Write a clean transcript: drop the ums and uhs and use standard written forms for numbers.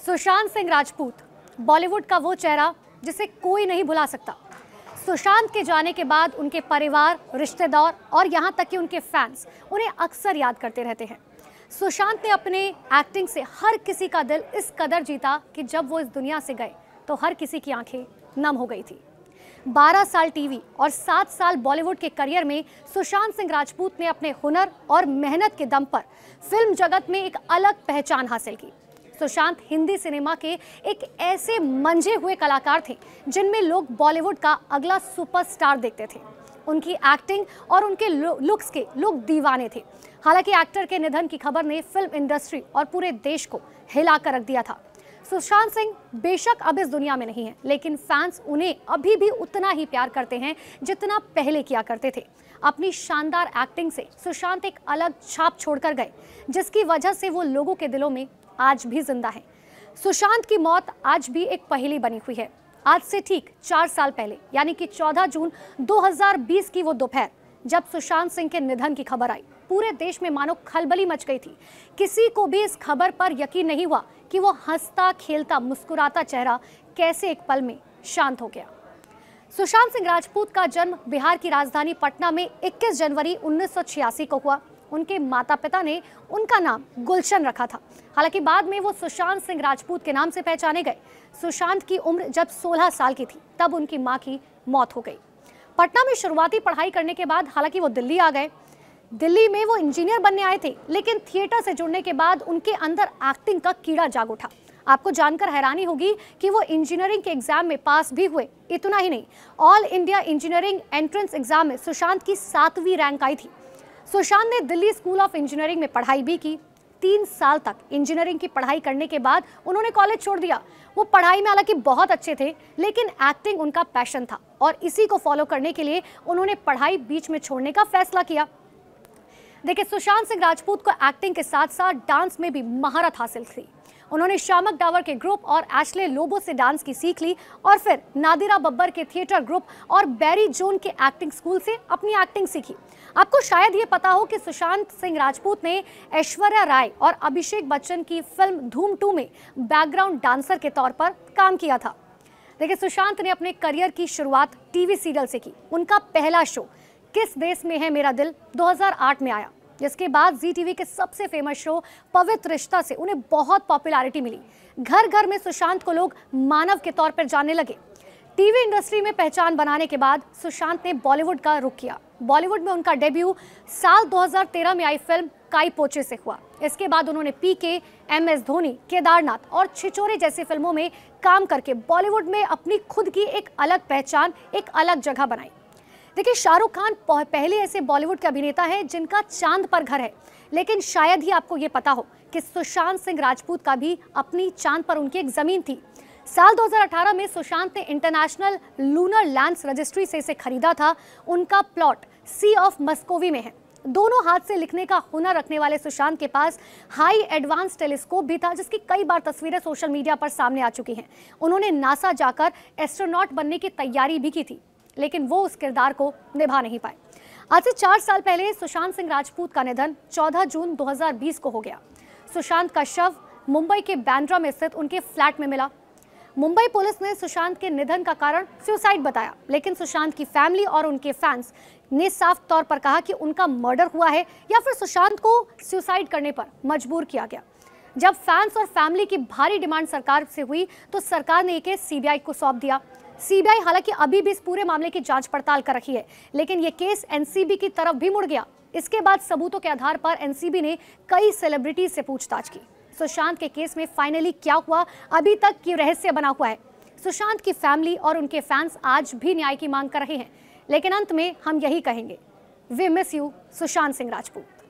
सुशांत सिंह राजपूत बॉलीवुड का वो चेहरा जिसे कोई नहीं भुला सकता। सुशांत के जाने के बाद उनके परिवार, रिश्तेदार और यहाँ तक कि उनके फैंस उन्हें अक्सर याद करते रहते हैं। सुशांत ने अपने एक्टिंग से हर किसी का दिल इस कदर जीता कि जब वो इस दुनिया से गए तो हर किसी की आंखें नम हो गई थी। 12 साल टीवी और 7 साल बॉलीवुड के करियर में सुशांत सिंह राजपूत ने अपने हुनर और मेहनत के दम पर फिल्म जगत में एक अलग पहचान हासिल की। सुशांत हिंदी सिनेमा के एक ऐसे मंझे हुए कलाकार थे जिनमें लोग बॉलीवुड का अगला सुपरस्टार देखते थे। उनकी एक्टिंग और उनके लुक्स के लोग दीवाने थे। हालांकि एक्टर के निधन की खबर ने फिल्म इंडस्ट्री और पूरे देश को हिलाकर रख दिया था। सुशांत सिंह बेशक अब इस दुनिया में नहीं है, लेकिन फैंस उन्हें अभी भी उतना ही प्यार करते हैं जितना पहले किया करते थे। अपनी शानदार एक्टिंग से सुशांत एक अलग छाप छोड़कर गए, जिसकी वजह से वो लोगों के दिलों में आज भी जिंदा है। सुशांत की मौत आज भी एक पहेली बनी हुई है। आज से ठीक 4 साल पहले यानी कि 14 जून 2020 की वो दोपहर जब सुशांत सिंह के निधन की खबर आई, पूरे देश में मानो खलबली मच गई थी। किसी को भी इस खबर पर यकीन नहीं हुआ कि वो हंसता खेलता मुस्कुराता चेहरा कैसे एक पल में शांत हो गया। सुशांत सिंह राजपूत का जन्म बिहार की राजधानी पटना में 21 जनवरी 1986 को हुआ। उनके माता पिता ने उनका नाम गुलशन रखा था। हालांकि बाद में वो सुशांत सिंह राजपूत के नाम से पहचाने गए। सुशांत की उम्र जब 16 साल की थी तब उनकी मां की मौत हो गई। पटना में शुरुआती पढ़ाई करने के बाद हालांकि वो दिल्ली आ गए। दिल्ली में वो इंजीनियर बनने आए थे, लेकिन थिएटर से जुड़ने के बाद उनके अंदर एक्टिंग का कीड़ा जाग उठा। आपको जानकर हैरानी होगी कि वो इंजीनियरिंग के एग्जाम में पास भी हुए। इतना ही नहीं, all India engineering entrance exam में सुशांत की 7वीं रैंक आई थी। सुशांत ने दिल्ली स्कूल ऑफ इंजीनियरिंग में पढ़ाई भी की। 3 साल तक इंजीनियरिंग की पढ़ाई करने के बाद उन्होंने कॉलेज छोड़ दिया। वो पढ़ाई में हालांकि बहुत अच्छे थे, लेकिन एक्टिंग उनका पैशन था और इसी को फॉलो करने के लिए उन्होंने पढ़ाई बीच में छोड़ने का फैसला किया। देखिए, सुशांत सिंह राजपूत को एक्टिंग के साथ साथ डांस में भी महारत हासिल थी। उन्होंने शामक डावर के ग्रुप और एशले लोबो से डांस की सीख ली और फिर नादिरा बब्बर के थिएटर ग्रुप और बैरी जोन के एक्टिंग स्कूल से अपनी एक्टिंग सीखी। आपको शायद ये पता हो कि सुशांत सिंह राजपूत ने ऐश्वर्या राय और अभिषेक बच्चन की फिल्म धूम 2 में बैकग्राउंड डांसर के तौर पर काम किया था। देखिए, सुशांत ने अपने करियर की शुरुआत टीवी सीरियल से की। उनका पहला शो किस देश में है मेरा दिल 2008 में आया, जिसके बाद जी टीवी के सबसे फेमस शो पवित्र रिश्ता से उन्हें बहुत पॉपुलैरिटी मिली। घर घर में सुशांत को लोग मानव के तौर पर जानने लगे। टीवी इंडस्ट्री में पहचान बनाने के बाद सुशांत ने बॉलीवुड का रुख किया। बॉलीवुड में उनका डेब्यू साल 2013 में आई फिल्म काई पोचे से हुआ। इसके बाद उन्होंने पीके, MS धोनी, केदारनाथ और छिछोरे जैसी फिल्मों में काम करके बॉलीवुड में अपनी खुद की एक अलग पहचान, एक अलग जगह बनाई। देखिए, शाहरुख खान पहले ऐसे बॉलीवुड के अभिनेता हैं जिनका चांद पर घर है, लेकिन शायद ही आपको ये पता हो कि सुशांत सिंह राजपूत का भी अपनी चांद पर उनकी एक जमीन थी। साल 2018 में सुशांत ने इंटरनेशनल लूनर लैंड्स रजिस्ट्री से इसे खरीदा था। उनका प्लॉट सी ऑफ मस्कोवी में है। दोनों हाथ से लिखने का हुनर रखने वाले सुशांत के पास हाई एडवांस टेलीस्कोप भी था, जिसकी कई बार तस्वीरें सोशल मीडिया पर सामने आ चुकी हैं। उन्होंने नासा जाकर एस्ट्रोनॉट बनने की तैयारी भी की थी, लेकिन वो उस किरदार को निभा नहीं पाए। आज से 4 साल पहले सुशांत सिंह राजपूत का निधन 14 जून 2020 को हो गया। सुशांत का शव मुंबई के बांद्रा में स्थित उनके फ्लैट में मिला। मुंबई पुलिस ने सुशांत के निधन का कारण सुसाइड बताया, लेकिन सुशांत की फैमिली और उनके फैंस ने साफ तौर पर कहा कि उनका मर्डर हुआ है या फिर सुशांत को सुसाइड करने पर मजबूर किया गया। जब फैंस और फैमिली की भारी डिमांड सरकार से हुई तो सरकार ने ये केस सीबीआई को सौंप दिया। सीबीआई हालांकि अभी भी इस पूरे मामले की जांच पड़ताल कर रही है, लेकिन ये केस एनसीबी की तरफ भी मुड़ गया। इसके बाद सबूतों के आधार पर एनसीबी ने कई सेलिब्रिटीज से पूछताछ की। सुशांत के केस में फाइनली क्या हुआ, अभी तक की रहस्य बना हुआ है। सुशांत की फैमिली और उनके फैंस आज भी न्याय की मांग कर रहे हैं, लेकिन अंत में हम यही कहेंगे, we miss you Sushant Singh Rajput.